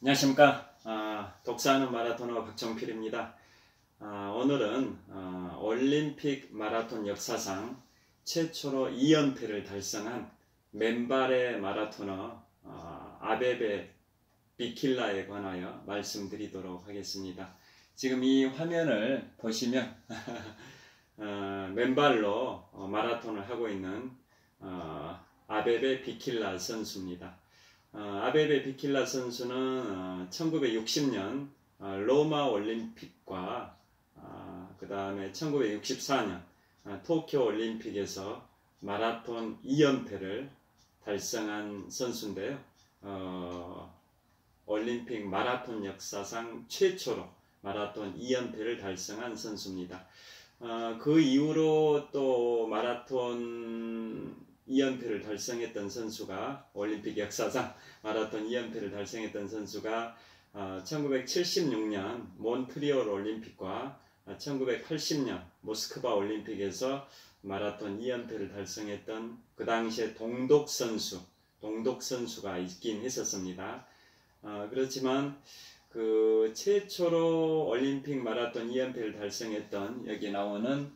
안녕하십니까. 독서하는 마라토너 박정필입니다. 오늘은 올림픽 마라톤 역사상 최초로 2연패를 달성한 맨발의 마라토너 아베베 비킬라에 관하여 말씀드리도록 하겠습니다. 지금 이 화면을 보시면 맨발로 마라톤을 하고 있는 아베베 비킬라 선수입니다. 아베베 비킬라 선수는 1960년 로마 올림픽과 그 다음에 1964년 도쿄 올림픽에서 마라톤 2연패를 달성한 선수인데요. 올림픽 마라톤 역사상 최초로 마라톤 2연패를 달성한 선수입니다. 그 이후로 또 마라톤 2연패를 달성했던 선수가 올림픽 역사상 마라톤 2연패를 달성했던 선수가 1976년 몬트리올 올림픽과 1980년 모스크바 올림픽에서 마라톤 2연패를 달성했던 그 당시에 동독 선수가 있긴 했었습니다. 그렇지만 그 최초로 올림픽 마라톤 2연패를 달성했던 여기 나오는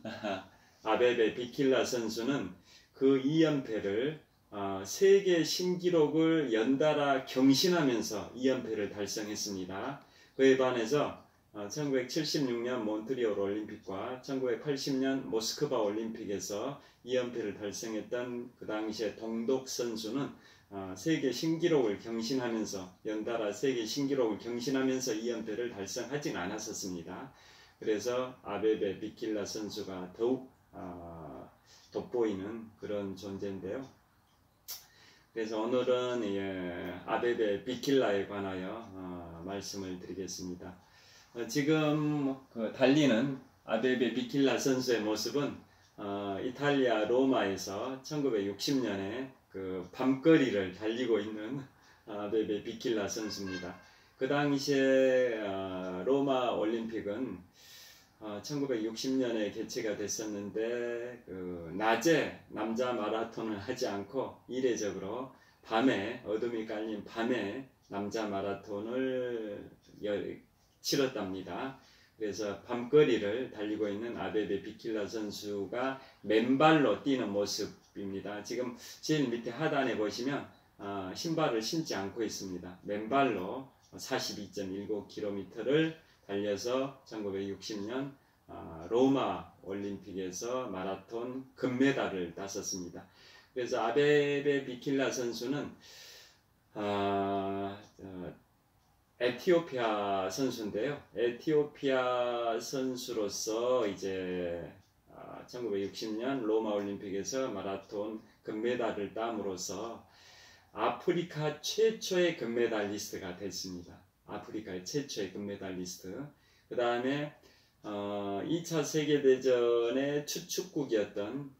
아베베 비킬라 선수는 그 2연패를 세계 신기록을 연달아 경신하면서 2연패를 달성했습니다. 그에 반해서 1976년 몬트리올 올림픽과 1980년 모스크바 올림픽에서 2연패를 달성했던 그 당시에 동독 선수는 세계 신기록을 경신하면서 연달아 세계 신기록을 경신하면서 2연패를 달성하진 않았었습니다. 그래서 아베베 비킬라 선수가 더욱 돋보이는 그런 존재인데요. 그래서 오늘은 아베베 비킬라에 관하여 말씀을 드리겠습니다. 지금 달리는 아베베 비킬라 선수의 모습은 이탈리아 로마에서 1960년에 그 밤거리를 달리고 있는 아베베 비킬라 선수입니다. 그 당시에 로마 올림픽은 1960년에 개최가 됐었는데 낮에 남자 마라톤을 하지 않고 이례적으로 밤에 어둠이 깔린 밤에 남자 마라톤을 치렀답니다. 그래서 밤거리를 달리고 있는 아베베 비킬라 선수가 맨발로 뛰는 모습입니다. 지금 제일 밑에 하단에 보시면 신발을 신지 않고 있습니다. 맨발로 42.19km를 달려서 1960년 로마 올림픽에서 마라톤 금메달을 땄었습니다. 그래서 아베베 비킬라 선수는 에티오피아 선수인데요. 에티오피아 선수로서 이제 1960년 로마 올림픽에서 마라톤 금메달을 땀으로써 아프리카 최초의 금메달리스트가 됐습니다. 아프리카의 최초의 금메달리스트. 그 다음에 2차 세계대전의 추축국이었던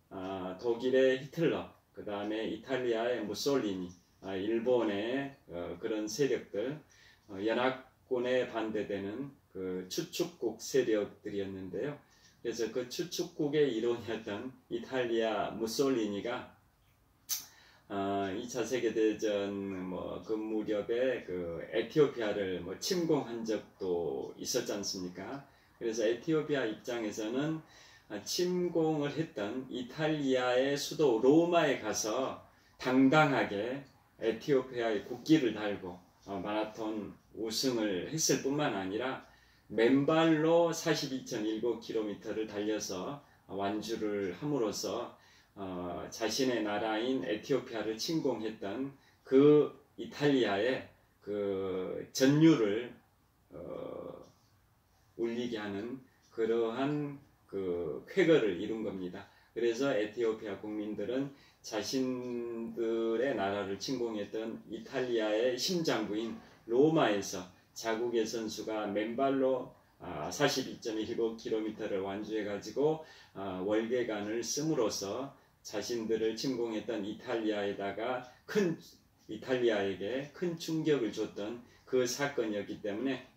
독일의 히틀러, 그 다음에 이탈리아의 무솔리니, 일본의 그런 세력들, 연합군에 반대되는 그 추축국 세력들이었는데요. 그래서 그 추축국의 일원이었던 이탈리아 무솔리니가 2차 세계대전 그 무렵에 그 에티오피아를 침공한 적도 있었지 않습니까? 그래서 에티오피아 입장에서는 침공을 했던 이탈리아의 수도 로마에 가서 당당하게 에티오피아의 국기를 달고 마라톤 우승을 했을 뿐만 아니라 맨발로 42.19km를 달려서 완주를 함으로써 자신의 나라인 에티오피아를 침공했던 그 이탈리아의 그 전율을 울리게 하는 그러한 그 쾌거를 이룬 겁니다. 그래서 에티오피아 국민들은 자신들의 나라를 침공했던 이탈리아의 심장부인 로마에서 자국의 선수가 맨발로 42.19km를 완주해가지고 월계관을 씀으로써 자신들을 침공했던 이탈리아에게 큰 충격을 줬던 그 사건이었기 때문에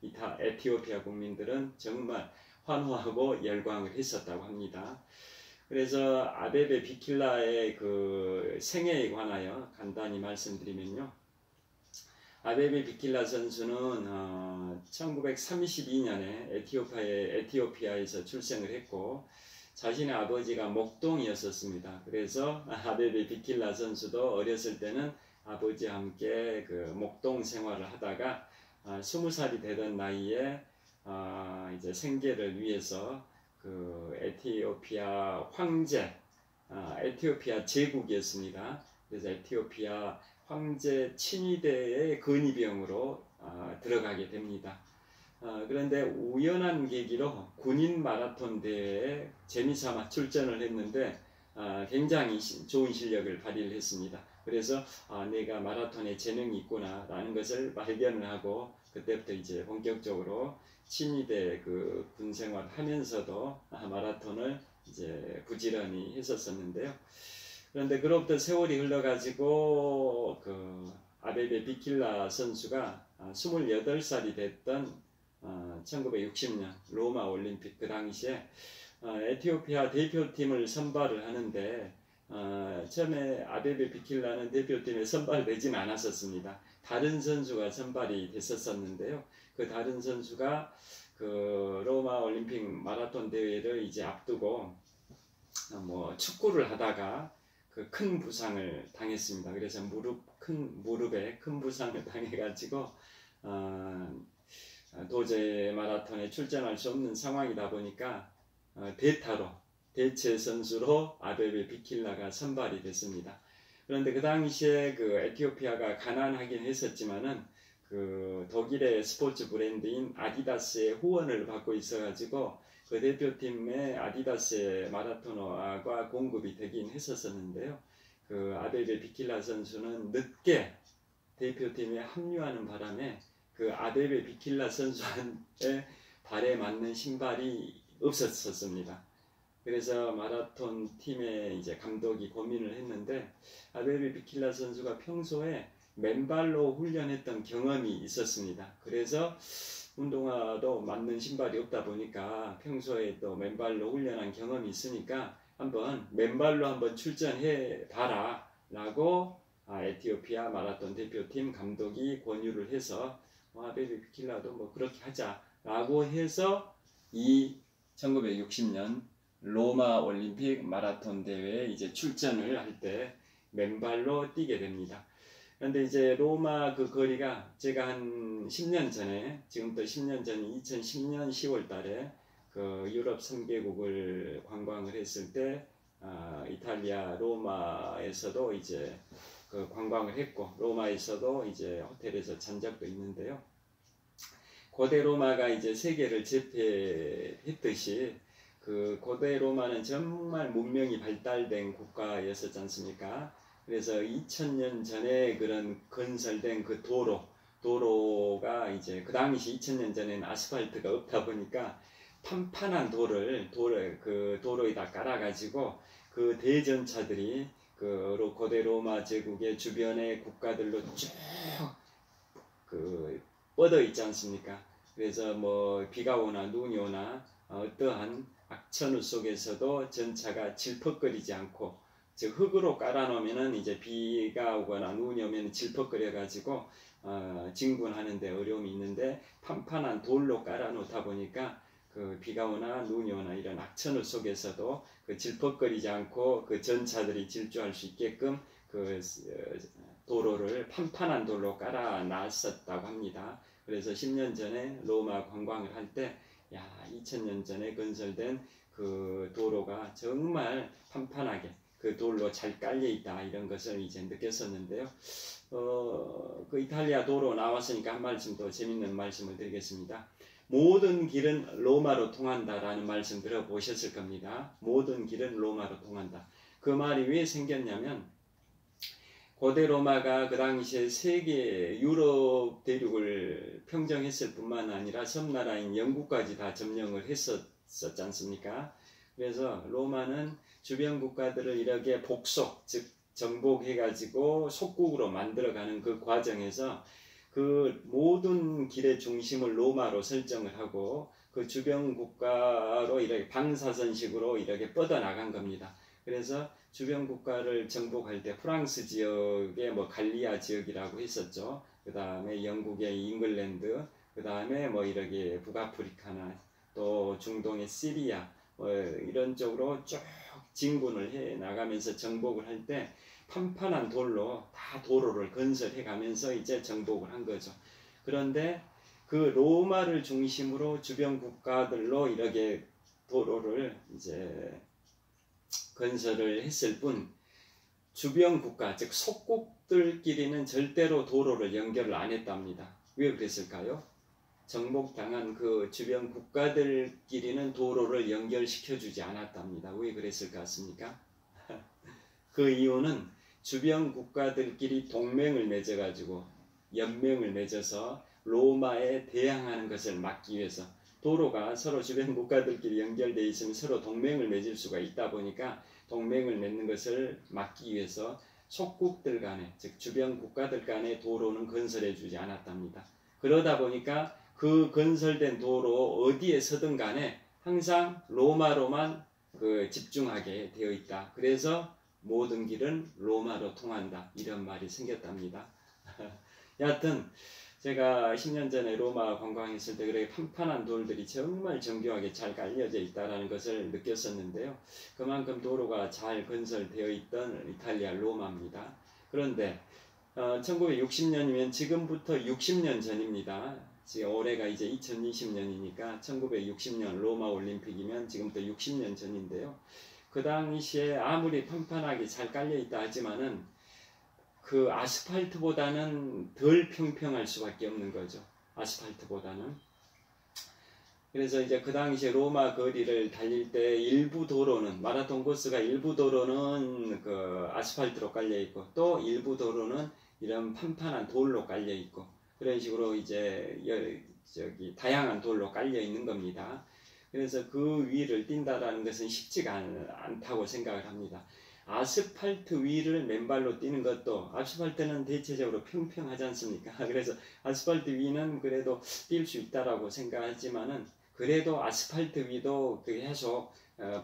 에티오피아 국민들은 정말 환호하고 열광을 했었다고 합니다. 그래서 아베베 비킬라의 그 생애에 관하여 간단히 말씀드리면요. 아베베 비킬라 선수는 1932년에 에티오피아에서 출생을 했고 자신의 아버지가 목동이었었습니다. 그래서 아베베 비킬라 선수도 어렸을 때는 아버지와 함께 그 목동 생활을 하다가 20살이 되던 나이에 이제 생계를 위해서 그 에티오피아 황제, 에티오피아 제국이었습니다. 그래서 에티오피아 황제 친위대의 근위병으로 들어가게 됩니다. 그런데 우연한 계기로 군인 마라톤 대회에 재미삼아 출전을 했는데 굉장히 좋은 실력을 발휘를 했습니다. 그래서 내가 마라톤에 재능이 있구나 라는 것을 발견을 하고 그때부터 이제 본격적으로 친위대 그 군생활 하면서도 마라톤을 이제 부지런히 했었었는데요. 그런데 그로부터 세월이 흘러가지고 그 아베베 비킬라 선수가 28살이 됐던 1960년 로마 올림픽 그 당시에 에티오피아 대표팀을 선발을 하는데 처음에 아베베 비킬라는 대표팀에 선발되진 않았었습니다. 다른 선수가 선발이 됐었는데요. 그 다른 선수가 그 로마 올림픽 마라톤 대회를 이제 앞두고 뭐 축구를 하다가 그 큰 부상을 당했습니다. 그래서 큰 무릎에 큰 부상을 당해가지고 도저히 마라톤에 출전할 수 없는 상황이다 보니까 대체 선수로 아베베 비킬라가 선발이 됐습니다. 그런데 그 당시에 그 에티오피아가 가난하긴 했었지만은 그 독일의 스포츠 브랜드인 아디다스의 후원을 받고 있어가지고 그 대표팀에 아디다스의 마라토너가 공급이 되긴 했었는데요. 그 아베베 비킬라 선수는 늦게 대표팀에 합류하는 바람에 그 아베베 비킬라 선수의 발에 맞는 신발이 없었습니다. 그래서 마라톤 팀의 이제 감독이 고민을 했는데 아베베 비킬라 선수가 평소에 맨발로 훈련했던 경험이 있었습니다. 그래서 운동화도 맞는 신발이 없다 보니까 평소에 또 맨발로 훈련한 경험이 있으니까 한번 맨발로 한번 출전해 봐라 라고 에티오피아 마라톤 대표팀 감독이 권유를 해서 아베베 비킬라도 뭐 그렇게 하자 라고 해서 이 1960년 로마 올림픽 마라톤 대회에 이제 출전을 할 때 맨발로 뛰게 됩니다. 그런데 이제 로마 그 거리가 제가 한 10년 전에, 지금부터 10년 전 2010년 10월 달에 그 유럽 3개국을 관광을 했을 때 이탈리아 로마에서도 이제 그 관광을 했고 로마에서도 이제 호텔에서 잔 적도 있는데요. 고대 로마가 이제 세계를 제패했듯이 그 고대 로마는 정말 문명이 발달된 국가였었지 않습니까? 그래서 2000년 전에 그런 건설된 그 도로가 이제 그 당시 2000년 전에는 아스팔트가 없다 보니까 판판한 그 도로에다 깔아가지고 그 대전차들이 그 고대 로마 제국의 주변의 국가들로 쭉 그 뻗어 있지 않습니까? 그래서 뭐 비가 오나 눈이 오나 어떠한 악천후 속에서도 전차가 질퍽거리지 않고 즉 흙으로 깔아놓으면은 이제 비가 오거나 눈이 오면 질퍽거려 가지고 진군하는데 어려움이 있는데 판판한 돌로 깔아놓다 보니까 그 비가 오나 눈이 오나 이런 악천후 속에서도 그 질퍽거리지 않고 그 전차들이 질주할 수 있게끔 그 도로를 판판한 돌로 깔아놨었다고 합니다. 그래서 10년 전에 로마 관광을 할 때 2000년 전에 건설된 그 도로가 정말 판판하게 그 돌로 잘 깔려 있다 이런 것을 이제 느꼈었는데요. 그 이탈리아 도로 나왔으니까 한 말씀 더 재밌는 말씀을 드리겠습니다. 모든 길은 로마로 통한다라는 말씀 들어보셨을 겁니다. 모든 길은 로마로 통한다. 그 말이 왜 생겼냐면 고대 로마가 그 당시에 세계 유럽 대륙을 평정했을 뿐만 아니라 섬나라인 영국까지 다 점령을 했었지 않습니까? 그래서 로마는 주변 국가들을 이렇게 복속, 즉 정복해가지고 속국으로 만들어가는 그 과정에서 그 모든 길의 중심을 로마로 설정을 하고 그 주변 국가로 이렇게 방사선식으로 이렇게 뻗어나간 겁니다. 그래서 주변 국가를 정복할 때 프랑스 지역의 뭐 갈리아 지역이라고 했었죠. 그 다음에 영국의 잉글랜드, 그 다음에 뭐 이렇게 북아프리카나 또 중동의 시리아 뭐 이런 쪽으로 쭉 진군을 해 나가면서 정복을 할 때 판판한 돌로 다 도로를 건설해 가면서 이제 정복을 한 거죠. 그런데 그 로마를 중심으로 주변 국가들로 이렇게 도로를 이제 건설을 했을 뿐 주변 국가 즉 속국들끼리는 절대로 도로를 연결을 안 했답니다. 왜 그랬을까요? 정복당한 그 주변 국가들끼리는 도로를 연결시켜 주지 않았답니다. 왜 그랬을 것 같습니까? 그 이유는 주변 국가들끼리 동맹을 맺어가지고 연맹을 맺어서 로마에 대항하는 것을 막기 위해서 도로가 서로 주변 국가들끼리 연결되어 있으면 서로 동맹을 맺을 수가 있다 보니까 동맹을 맺는 것을 막기 위해서 속국들 간에 즉 주변 국가들 간의 도로는 건설해 주지 않았답니다. 그러다 보니까 그 건설된 도로 어디에 서든 간에 항상 로마로만 집중하게 되어 있다. 그래서 모든 길은 로마로 통한다. 이런 말이 생겼답니다. 여하튼 제가 10년 전에 로마 관광했을 때 그렇게 판판한 돌들이 정말 정교하게 잘 깔려져 있다는 것을 느꼈었는데요. 그만큼 도로가 잘 건설되어 있던 이탈리아 로마입니다. 그런데 1960년이면 지금부터 60년 전입니다. 지금 올해가 이제 2020년이니까 1960년 로마 올림픽이면 지금부터 60년 전인데요. 그 당시에 아무리 판판하게 잘 깔려 있다 하지만은 그 아스팔트보다는 덜 평평할 수밖에 없는 거죠. 아스팔트보다는. 그래서 이제 그 당시에 로마 거리를 달릴 때 일부 도로는 마라톤 코스가 일부 도로는 그 아스팔트로 깔려 있고 또 일부 도로는 이런 판판한 돌로 깔려 있고 그런 식으로 이제 다양한 돌로 깔려 있는 겁니다. 그래서 그 위를 뛴다라는 것은 쉽지가 않다고 생각을 합니다. 아스팔트 위를 맨발로 뛰는 것도 아스팔트는 대체적으로 평평하지 않습니까? 그래서 아스팔트 위는 그래도 뛸 수 있다라고 생각하지만은 그래도 아스팔트 위도 계속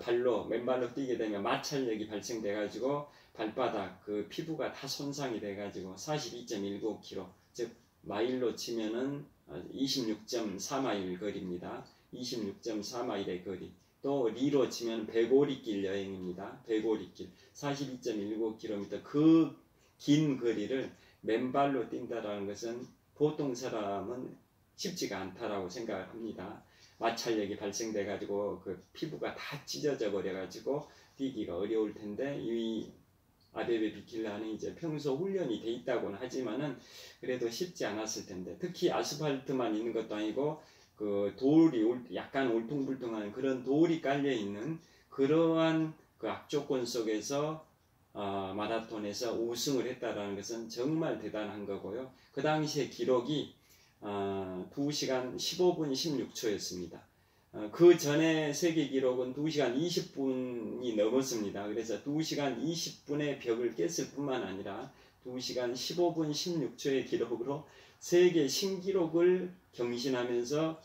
발로 맨발로 뛰게 되면 마찰력이 발생돼 가지고 발바닥 그 피부가 다 손상이 돼 가지고 42.19km 즉 마일로 치면은 26.4마일 거리입니다. 26.4마일의 거리. 또 리로 치면 100오리길 여행입니다. 100오리길 42.19km 그 긴 거리를 맨발로 뛴다라는 것은 보통 사람은 쉽지가 않다라고 생각을 합니다. 마찰력이 발생돼 가지고 그 피부가 다 찢어져 버려 가지고 뛰기가 어려울 텐데 이 아베베 비킬라는 이제 평소 훈련이 돼 있다고는 하지만은 그래도 쉽지 않았을 텐데 특히 아스팔트만 있는 것도 아니고 그 돌이 약간 울퉁불퉁한 그런 돌이 깔려 있는 그러한 그 악조건 속에서 마라톤에서 우승을 했다라는 것은 정말 대단한 거고요. 그 당시에 기록이 2시간 15분 16초였습니다. 그 전에 세계 기록은 2시간 20분이 넘었습니다. 그래서 2시간 20분의 벽을 깼을 뿐만 아니라 2시간 15분 16초의 기록으로 세계 신기록을 경신하면서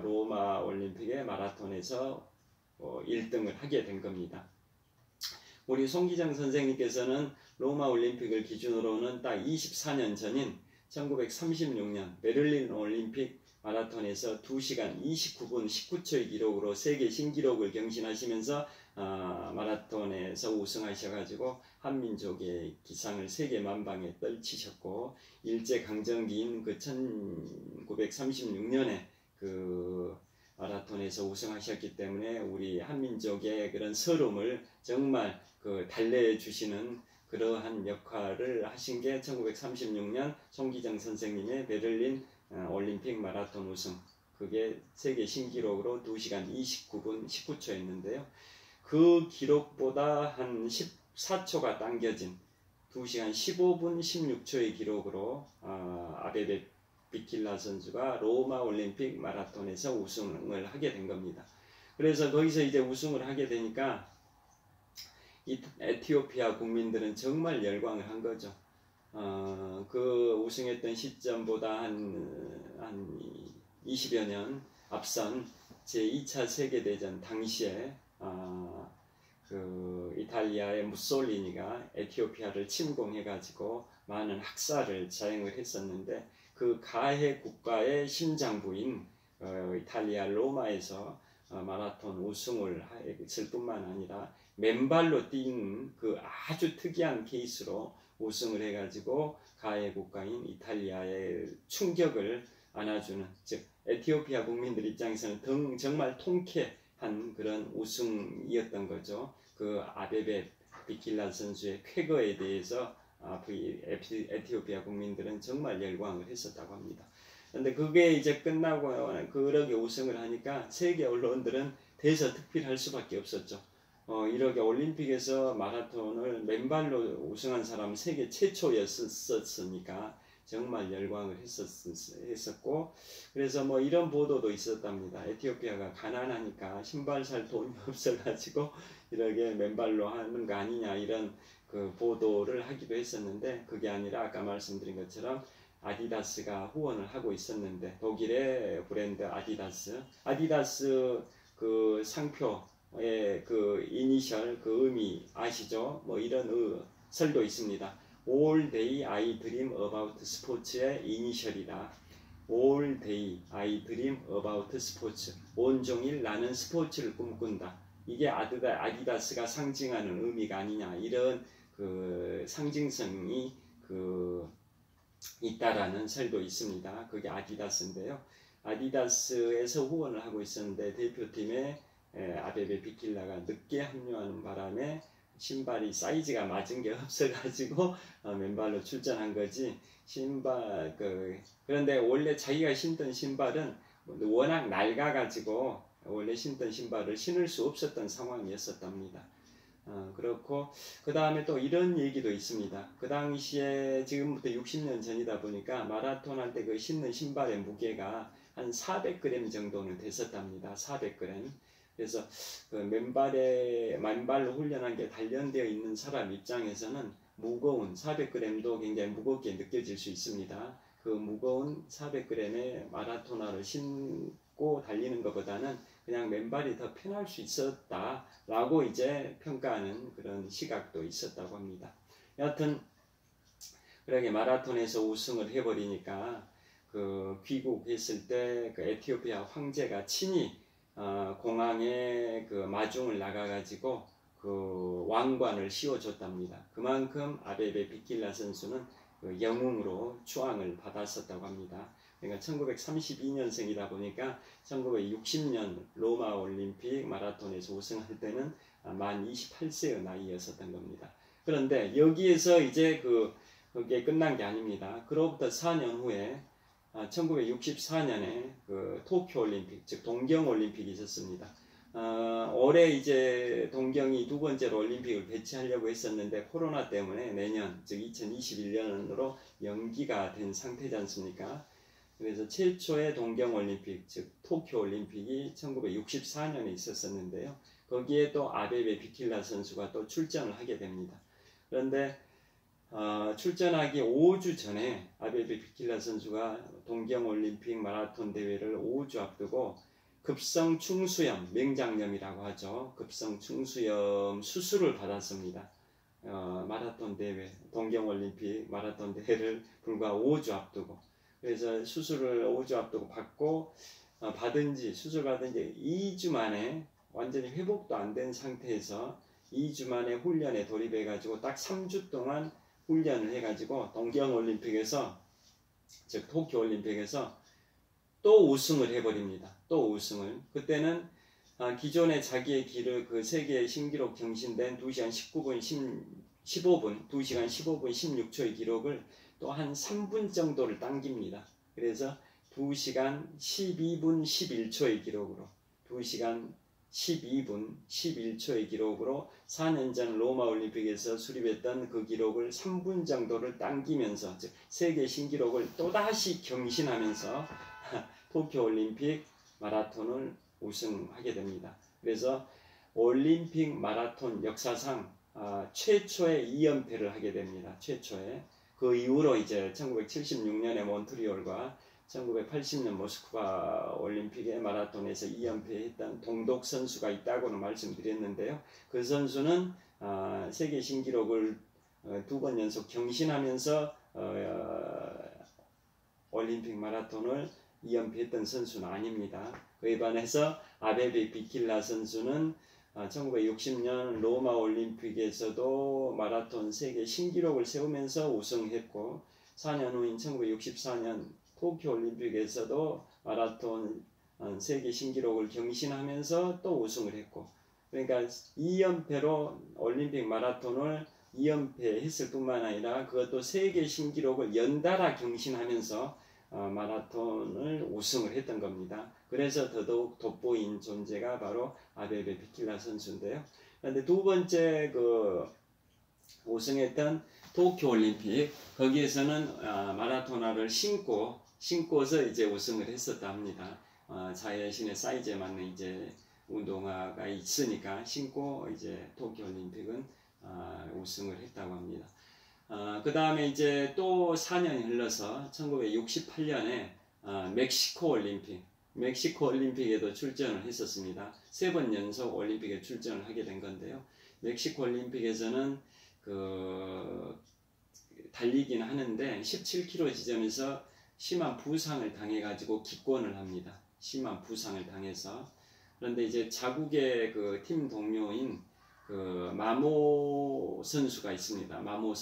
로마 올림픽의 마라톤에서 1등을 하게 된 겁니다. 우리 송기정 선생님께서는 로마 올림픽을 기준으로는 딱 24년 전인 1936년 베를린 올림픽 마라톤에서 2시간 29분 19초의 기록으로 세계 신기록을 경신하시면서 마라톤에서 우승하셔가지고 한민족의 기상을 세계 만방에 떨치셨고 일제강점기인 그 1936년에 그 마라톤에서 우승하셨기 때문에 우리 한민족의 그런 서름을 정말 달래주시는 그러한 역할을 하신 게 1936년 송기정 선생님의 베를린 올림픽 마라톤 우승, 그게 세계 신기록으로 2시간 29분 19초였는데요. 그 기록보다 한 14초가 당겨진 2시간 15분 16초의 기록으로 아베베 비킬라 선수가 로마 올림픽 마라톤에서 우승을 하게 된 겁니다. 그래서 거기서 이제 우승을 하게 되니까 이 에티오피아 국민들은 정말 열광을 한 거죠. 그 우승했던 시점보다 한 20여 년 앞선 제2차 세계대전 당시에 그 이탈리아의 무솔리니가 에티오피아를 침공해가지고 많은 학살을 자행을 했었는데 그 가해 국가의 심장부인 이탈리아 로마에서 마라톤 우승을 했을 뿐만 아니라 맨발로 뛰는 그 아주 특이한 케이스로 우승을 해가지고 가해 국가인 이탈리아의 충격을 안아주는, 즉 에티오피아 국민들 입장에서는 정말 통쾌한 그런 우승이었던 거죠. 그 아베베 비킬라 선수의 쾌거에 대해서 에티오피아 국민들은 정말 열광을 했었다고 합니다. 그런데 그게 이제 끝나고 그렇게 우승을 하니까 세계 언론들은 대서특필할 수밖에 없었죠. 이렇게 올림픽에서 마라톤을 맨발로 우승한 사람은 세계 최초였었으니까 정말 열광을 했었고, 그래서 뭐 이런 보도도 있었답니다. 에티오피아가 가난하니까 신발 살 돈이 없어가지고 이렇게 맨발로 하는 거 아니냐, 이런 그 보도를 하기도 했었는데, 그게 아니라 아까 말씀드린 것처럼 아디다스가 후원을 하고 있었는데, 독일의 브랜드 아디다스 그 상표의 그 이니셜 그 의미 아시죠? 뭐 이런 설도 있습니다. All day I dream about sports의 이니셜이다. All day I dream about sports. 온종일 나는 스포츠를 꿈꾼다. 이게 아디다스가 상징하는 의미가 아니냐, 이런 그 상징성이 그 있다라는 설도 있습니다. 그게 아디다스인데요. 아디다스에서 후원을 하고 있었는데 대표팀에 아베베 비킬라가 늦게 합류하는 바람에 신발이 사이즈가 맞은 게 없어가지고 맨발로 출전한 거지. 그런데 원래 자기가 신던 신발은 워낙 낡아가지고 원래 신던 신발을 신을 수 없었던 상황이었답니다. 그렇고 그 다음에 또 이런 얘기도 있습니다. 그 당시에 지금부터 60년 전이다 보니까 마라톤 할 때 그 신는 신발의 무게가 한 400g 정도는 됐었답니다. 400g. 그래서 그 맨발로 훈련한 게 단련되어 있는 사람 입장에서는 무거운 400g도 굉장히 무겁게 느껴질 수 있습니다. 그 무거운 400g의 마라토너를 신고 달리는 것보다는 그냥 맨발이 더 편할 수 있었다라고 이제 평가하는 그런 시각도 있었다고 합니다. 여하튼 그렇게 마라톤에서 우승을 해버리니까 그 귀국했을 때 그 에티오피아 황제가 친히 공항에 그 마중을 나가가지고 그 왕관을 씌워줬답니다. 그만큼 아베베 비킬라 선수는 그 영웅으로 추앙을 받았었다고 합니다. 그러니까 1932년생이다 보니까 1960년 로마 올림픽 마라톤에서 우승할 때는 만 28세의 나이였었던 겁니다. 그런데 여기에서 이제 그게 끝난 게 아닙니다. 그로부터 4년 후에 1964년에 그 도쿄 올림픽, 즉 동경 올림픽이 있었습니다. 올해 이제 동경이 두 번째로 올림픽을 개최하려고 했었는데 코로나 때문에 내년, 즉 2021년으로 연기가 된 상태지 않습니까? 그래서 최초의 동경 올림픽, 즉 도쿄 올림픽이 1964년에 있었었는데요. 거기에 또 아베베 비킬라 선수가 또 출전을 하게 됩니다. 그런데 출전하기 5주 전에 아베베 비킬라 선수가 동경올림픽 마라톤 대회를 5주 앞두고 급성충수염, 맹장염이라고 하죠. 급성충수염 수술을 받았습니다. 마라톤 대회, 동경올림픽 마라톤 대회를 불과 5주 앞두고. 그래서 수술을 5주 앞두고 받고 수술 받은 지 2주 만에 완전히 회복도 안 된 상태에서 2주 만에 훈련에 돌입해가지고 딱 3주 동안 훈련을 해가지고 동경올림픽에서, 즉 도쿄올림픽에서 또 우승을 해버립니다. 또 우승을. 그때는 기존에 자기의 기록, 그 세계 신기록 경신된 2시간 19분 15분, 2시간 15분 16초의 기록을 또 한 3분 정도를 당깁니다. 그래서 2시간 12분 11초의 기록으로 2시간 12분 11초의 기록으로 4년 전 로마 올림픽에서 수립했던 그 기록을 3분 정도를 당기면서, 즉 세계 신기록을 또다시 경신하면서 도쿄 올림픽 마라톤을 우승하게 됩니다. 그래서 올림픽 마라톤 역사상 최초의 2연패를 하게 됩니다. 최초의. 그 이후로 이제 1976년에 몬트리올과 1980년 모스크바 올림픽에 마라톤에서 2연패했던 동독 선수가 있다고는 말씀드렸는데요. 그 선수는 세계 신기록을 2번 연속 경신하면서 올림픽 마라톤을 2연패했던 선수는 아닙니다. 그에 반해서 아베베 비킬라 선수는 1960년 로마 올림픽에서도 마라톤 세계 신기록을 세우면서 우승했고 4년 후인 1964년 도쿄 올림픽에서도 마라톤 세계 신기록을 경신하면서 또 우승을 했고, 그러니까 2연패로 올림픽 마라톤을 2연패했을 뿐만 아니라 그것도 세계 신기록을 연달아 경신하면서 마라톤을 우승을 했던 겁니다. 그래서 더더욱 돋보인 존재가 바로 아베베 비킬라 선수인데요. 그런데 두 번째 우승했던 도쿄 올림픽, 거기에서는 마라토너를 신고서 이제 우승을 했었다 합니다. 자신의 사이즈에 맞는 이제 운동화가 있으니까 신고 이제 도쿄 올림픽은 우승을 했다고 합니다. 그 다음에 이제 또 4년이 흘러서 1968년에 멕시코 올림픽에도 출전을 했었습니다. 3번 연속 올림픽에 출전을 하게 된 건데요. 멕시코 올림픽에서는 달리기는 하는데 17km 지점에서 심한 부상을 당해가지고 기권을 합니다. 심한 부상을 당해서. 그런데 이제 자국의 팀 동료인 마모 선수가 있습니다. 마모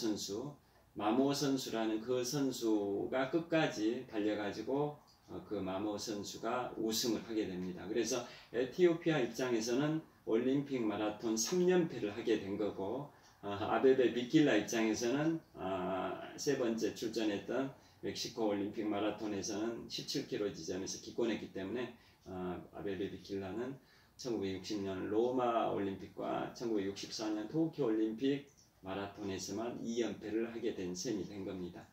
선수라는 그 선수가 끝까지 달려가지고 마모 선수가 우승을 하게 됩니다. 그래서 에티오피아 입장에서는 올림픽 마라톤 3연패를 하게 된 거고, 아베베 비킬라 입장에서는 세 번째 출전했던 멕시코 올림픽 마라톤에서는 17km 지점에서 기권했기 때문에 아베베 비킬라는 1960년 로마 올림픽과 1964년 도쿄 올림픽 마라톤에서만 2연패를 하게 된 셈이 된 겁니다.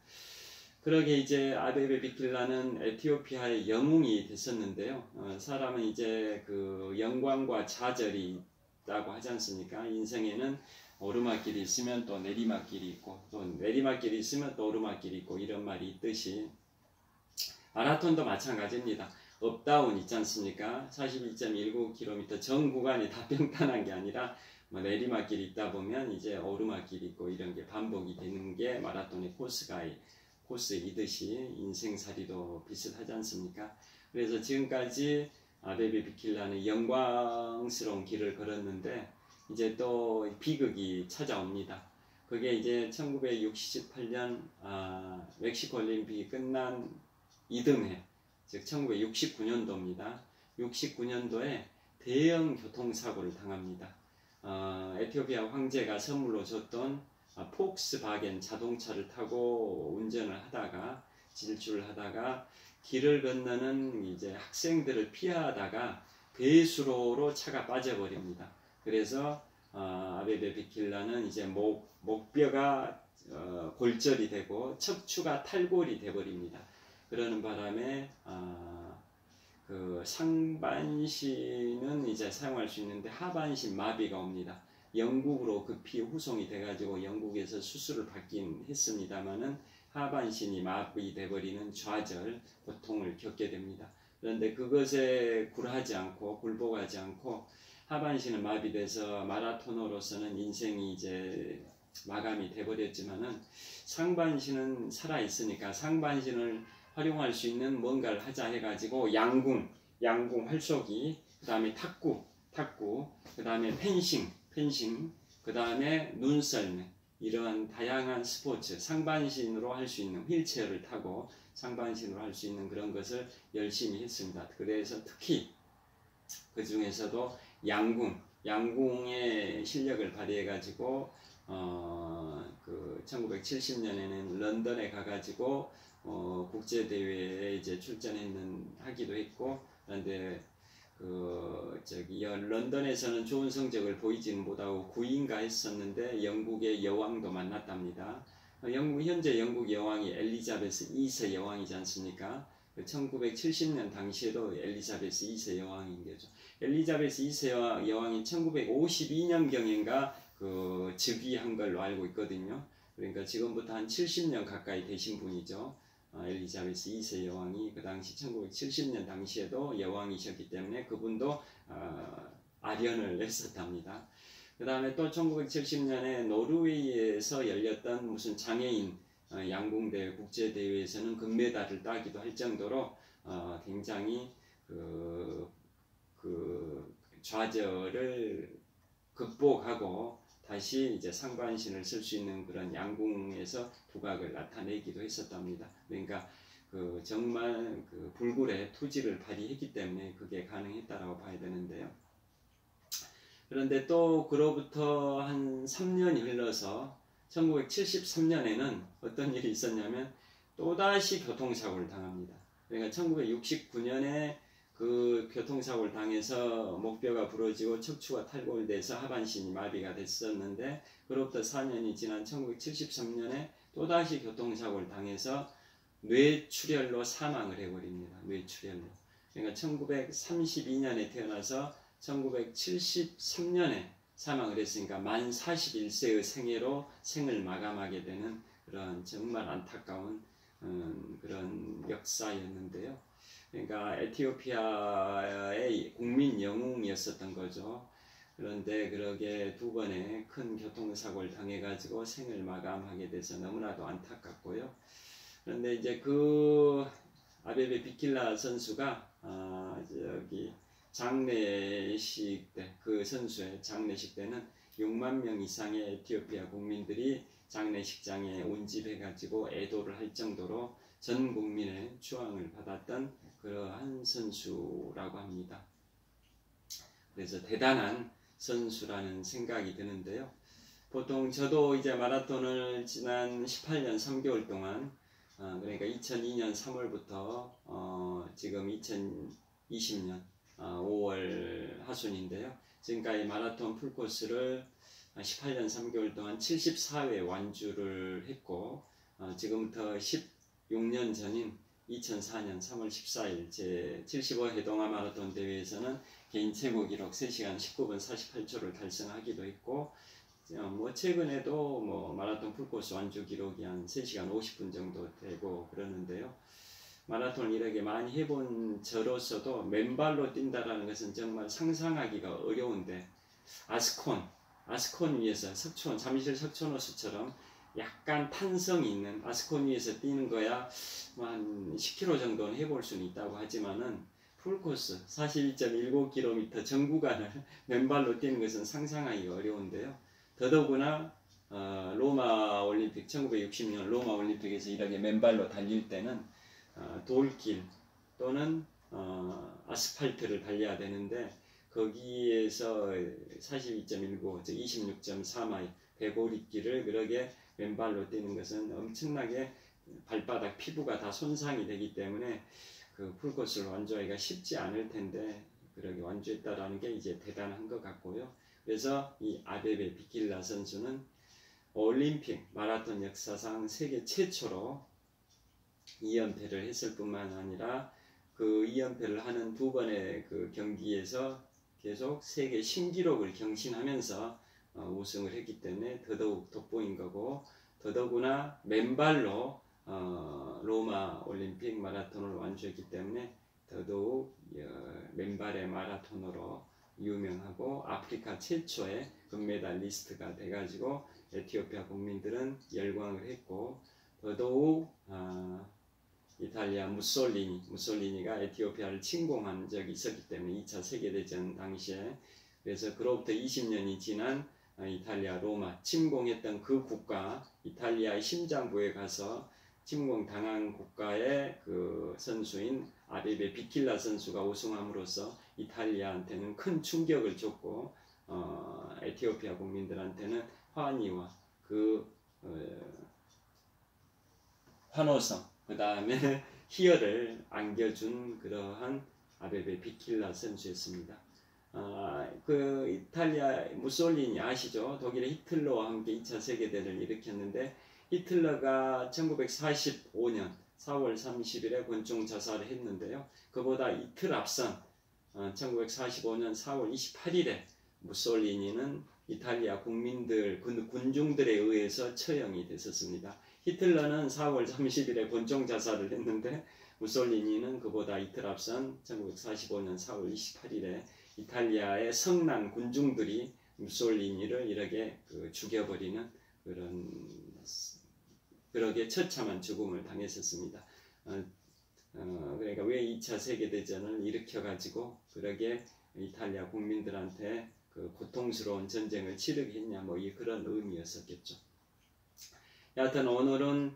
그러게 이제 아베베 비킬라는 에티오피아의 영웅이 됐었는데요. 사람은 이제 영광과 좌절이 있다고 하지 않습니까? 인생에는 오르막길이 있으면 또 내리막길이 있고, 또 내리막길이 있으면 또 오르막길이 있고, 이런 말이 있듯이 마라톤도 마찬가지입니다. 업다운 있지 않습니까? 41.19km 전 구간이 다 평탄한 게 아니라 내리막길이 있다 보면 이제 오르막길이 있고, 이런 게 반복이 되는 게 마라톤의 코스이듯이 인생살이도 비슷하지 않습니까? 그래서 지금까지 아베베 비킬라는 영광스러운 길을 걸었는데 이제 또 비극이 찾아옵니다. 그게 이제 1968년 멕시코 올림픽이 끝난 이듬해, 즉 1969년도입니다. 69년도에 대형 교통사고를 당합니다. 에티오피아 황제가 선물로 줬던 폭스바겐 자동차를 타고 운전을 하다가 질주를 하다가 길을 건너는 이제 학생들을 피하다가 배수로로 차가 빠져버립니다. 그래서 아베베 비킬라는 이제 목뼈가 골절이 되고 척추가 탈골이 되버립니다. 그러는 바람에 상반신은 이제 사용할 수 있는데 하반신 마비가 옵니다. 영국으로 급히 후송이 돼가지고 영국에서 수술을 받긴 했습니다만은 하반신이 마비돼 버리는 좌절 고통을 겪게 됩니다. 그런데 그것에 굴복하지 않고 하반신은 마비돼서 마라토너로서는 인생이 이제 마감이 돼버렸지만은 상반신은 살아 있으니까 상반신을 활용할 수 있는 뭔가를 하자 해가지고 양궁 활쏘기, 그 다음에 탁구, 그 다음에 펜싱, 그 다음에 눈썰매, 이러한 다양한 스포츠, 상반신으로 할 수 있는 휠체어를 타고 상반신으로 할 수 있는 그런 것을 열심히 했습니다. 그래서 특히 그 중에서도 양궁의 실력을 발휘해가지고 1970년에는 런던에 가가지고 국제대회에 이제 하기도 했고, 그런데 런던에서는 좋은 성적을 보이지는 못하고 9위인가 했었는데 영국의 여왕도 만났답니다. 현재 영국 여왕이 엘리자베스 2세 여왕이지 않습니까? 1970년 당시에도 엘리자베스 2세 여왕인 거죠. 엘리자베스 2세 여왕이 1952년경인가 즉위한 걸로 알고 있거든요. 그러니까 지금부터 한 70년 가까이 되신 분이죠. 엘리자베스 2세 여왕이 그 당시 1970년 당시에도 여왕이셨기 때문에 그분도 아련을 했었답니다. 그 다음에 또 1970년에 노르웨이에서 열렸던 무슨 장애인 양궁대회 국제대회에서는 금메달을 따기도 할 정도로 굉장히 그 좌절을 극복하고 다시 이제 상반신을 쓸 수 있는 그런 양궁에서 두각을 나타내기도 했었답니다. 그러니까 정말 불굴의 투지를 발휘했기 때문에 그게 가능했다라고 봐야 되는데요. 그런데 또 그로부터 한 3년이 흘러서 1973년에는 어떤 일이 있었냐면 또다시 교통사고를 당합니다. 그러니까 1969년에 그 교통사고를 당해서 목뼈가 부러지고 척추가 탈골돼서 하반신이 마비가 됐었는데 그로부터 4년이 지난 1973년에 또다시 교통사고를 당해서 뇌출혈로 사망을 해버립니다. 뇌출혈로. 그러니까 1932년에 태어나서 1973년에 사망을 했으니까 만 41세의 생애로 생을 마감하게 되는 그런 정말 안타까운 그런 역사였는데요. 그러니까 에티오피아의 국민 영웅이었었던 거죠. 그런데 그러게 두 번의 큰 교통사고를 당해가지고 생을 마감하게 돼서 너무나도 안타깝고요. 그런데 이제 그 아베베 비킬라 선수가 장례식 때, 그 선수의 장례식 때는 6만 명 이상의 에티오피아 국민들이 장례식장에 운집해가지고 애도를 할 정도로 전 국민의 추앙을 받았던 그러한 선수라고 합니다. 그래서 대단한 선수라는 생각이 드는데요. 보통 저도 이제 마라톤을 지난 18년 3개월 동안 그러니까 2002년 3월부터 지금 2020년 5월 하순인데요. 지금까지 마라톤 풀코스를 18년 3개월 동안 74회 완주를 했고 지금부터 16년 전인 2004년 3월 14일 제 75회 동아 마라톤 대회에서는 개인 최고 기록 3시간 19분 48초를 달성하기도 했고 최근에도 마라톤 풀코스 완주 기록이 한 3시간 50분 정도 되고 그러는데요. 마라톤을 이렇게 많이 해본 저로서도 맨발로 뛴다라는 것은 정말 상상하기가 어려운데 아스콘 위에서 잠실 석촌호수처럼 약간 탄성이 있는 아스콘 위에서 뛰는 거야 한 10km 정도는 해볼 수는 있다고 하지만은 풀코스 42.19km 전 구간을 맨발로 뛰는 것은 상상하기가 어려운데요. 더더구나 로마 올림픽 1960년 로마 올림픽에서 이렇게 맨발로 달릴 때는 돌길 또는 아스팔트를 달려야 되는데 거기에서 42.19, 즉 26.4마일 배고리길을 그렇게 맨발로 뛰는 것은 엄청나게 발바닥 피부가 다 손상이 되기 때문에 그 풀코스를 완주하기가 쉽지 않을 텐데 그렇게 완주했다라는 게 이제 대단한 것 같고요. 그래서 이 아베베 비킬라 선수는 올림픽 마라톤 역사상 세계 최초로 2연패를 했을 뿐만 아니라 그 2연패를 하는 두 번의 그 경기에서 계속 세계 신기록을 경신하면서 우승을 했기 때문에 더더욱 돋보인 거고 더더구나 맨발로 로마 올림픽 마라톤을 완주했기 때문에 더더욱 맨발의 마라톤으로 유명하고 아프리카 최초의 금메달리스트가 돼가지고 에티오피아 국민들은 열광을 했고 더더욱 이탈리아 무솔리니가 에티오피아를 침공한 적이 있었기 때문에 2차 세계대전 당시에 그래서 그로부터 20년이 지난 이탈리아 로마 침공했던 그 국가 이탈리아의 심장부에 가서 침공당한 국가의 그 선수인 아베베 비킬라 선수가 우승함으로써 이탈리아한테는 큰 충격을 줬고 에티오피아 국민들한테는 환희와 그 환호성 그 다음에 희열을 안겨준 그러한 아베베 비킬라 선수였습니다. 그 이탈리아 무솔리니 아시죠? 독일의 히틀러와 함께 2차 세계대전을 일으켰는데 히틀러가 1945년 4월 30일에 권총 자살을 했는데요. 그보다 이틀 앞선 1945년 4월 28일에 무솔리니는 이탈리아 군중들에 의해서 처형이 됐었습니다. 히틀러는 4월 30일에 본종 자살을 했는데 무솔리니는 그보다 이틀 앞선 1945년 4월 28일에 이탈리아의 성난 군중들이 무솔리니를 이렇게 죽여버리는 그러게 처참한 죽음을 당했었습니다. 그러니까 왜 2차 세계대전을 일으켜가지고 그러게 이탈리아 국민들한테 그 고통스러운 전쟁을 치르게 했냐, 뭐 그런 의미였었겠죠. 여하튼 오늘은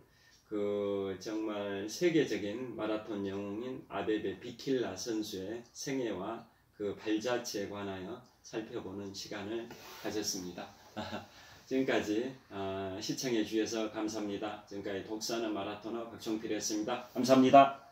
그 정말 세계적인 마라톤 영웅인 아베베 비킬라 선수의 생애와 그 발자취에 관하여 살펴보는 시간을 가졌습니다. 지금까지 시청해 주셔서 감사합니다. 지금까지 독서하는 마라토너 박종필이었습니다. 감사합니다.